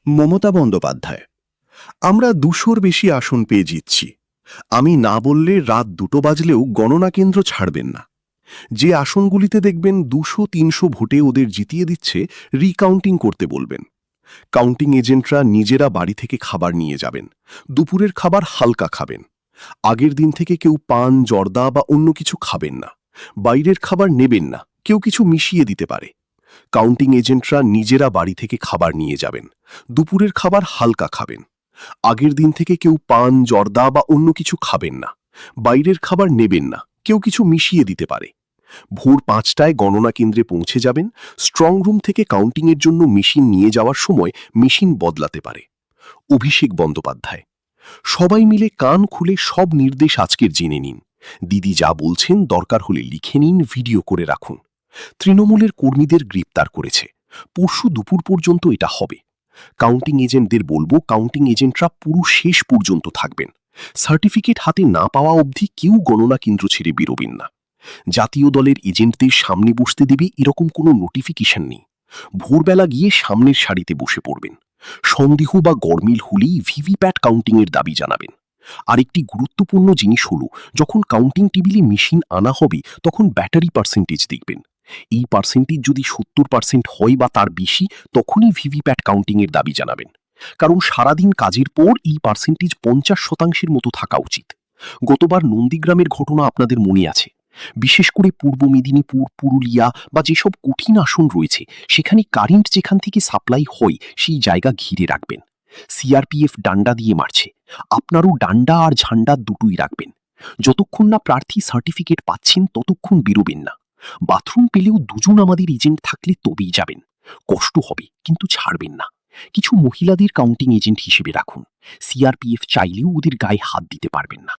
মমতা বন্দ্যোপাধ্যায়। আমরা ২০০-র বেশি আসন পেয়ে জিতছি। আমি না বললে রাত ২টো বাজলেও গণনা কেন্দ্র ছাড়বেন না। যে আসনগুলিতে দেখবেন ২০০-৩০০ ভোটে ওদের জিতিয়ে দিচ্ছে, রিকাউন্টিং করতে বলবেন। কাউন্টিং এজেন্টরা নিজেরা বাড়ি থেকে খাবার নিয়ে যাবেন। দুপুরের খাবার হালকা খাবেন। আগের দিন থেকে কেউ পান, জর্দা বা অন্য কিছু খাবেন না। বাইরের খাবার নেবেন না, কেউ কিছু মিশিয়ে দিতে পারে। কাউন্টিং এজেন্টরা নিজেরা বাড়ি থেকে খাবার নিয়ে যাবেন। দুপুরের খাবার হালকা খাবেন। আগের দিন থেকে কেউ পান, জর্দা বা অন্য কিছু খাবেন না। বাইরের খাবার নেবেন না, কেউ কিছু মিশিয়ে দিতে পারে। ভোর ৫টায় গণনা কেন্দ্রে পৌঁছে যাবেন। স্ট্রং রুম থেকে কাউন্টিংয়ের জন্য মেশিন নিয়ে যাওয়ার সময় মেশিন বদলাতে পারে। অভিষেক বন্দ্যোপাধ্যায়। সবাই মিলে কান খুলে সব নির্দেশ আজকের জেনে নিন। দিদি যা বলছেন দরকার হলে লিখে নিন, ভিডিও করে রাখুন। তৃণমূলের কর্মীদের গ্রেপ্তার করেছে। পরশু দুপুর পর্যন্ত এটা হবে। কাউন্টিং এজেন্টদের বলবো, কাউন্টিং এজেন্টরা পুরো শেষ পর্যন্ত থাকবেন। সার্টিফিকেট হাতে না পাওয়া অবধি কেউ গণনা কেন্দ্র ছেড়ে বেরোবেন না। জাতীয় দলের এজেন্টদের সামনে বসতে দেবে এরকম কোনো নোটিফিকেশন নেই। ভোরবেলা গিয়ে সামনের সারিতে বসে পড়বেন। সন্দেহ বা গরমিল হলেই ভিভিপ্যাট কাউন্টিংয়ের দাবি জানাবেন। আরেকটি গুরুত্বপূর্ণ জিনিস হলো, যখন কাউন্টিং টেবিলে মেশিন আনা হবে তখন ব্যাটারি পার্সেন্টেজ দেখবেন। এই পার্সেন্টেজ যদি ৭০% হয় বা তার বেশি, তখনই ভিভিপ্যাট কাউন্টিংয়ের দাবি জানাবেন। কারণ সারাদিন কাজের পর এই পার্সেন্টেজ ৫০% মতো থাকা উচিত। গতবার নন্দীগ্রামের ঘটনা আপনাদের মনে আছে। বিশেষ করে পূর্ব মেদিনীপুর, পুরুলিয়া বা যেসব কঠিন আসন রয়েছে, সেখানে কারেন্ট যেখান থেকে সাপ্লাই হয় সেই জায়গা ঘিরে রাখবেন। সিআরপিএফ ডান্ডা দিয়ে মারছে, আপনারও ডান্ডা আর ঝান্ডা দুটোই রাখবেন। যতক্ষণ না প্রার্থী সার্টিফিকেট পাচ্ছেন ততক্ষণ বেরোবেন না। বাথরুম পেলেও দুজন আমাদের এজেন্ট থাকলে তবেই যাবেন। কষ্ট হবে কিন্তু ছাড়বেন না। কিছু মহিলাদের কাউন্টিং এজেন্ট হিসেবে রাখুন। সিআরপিএফ চাইলেও ওদের গায়ে হাত দিতে পারবেন না।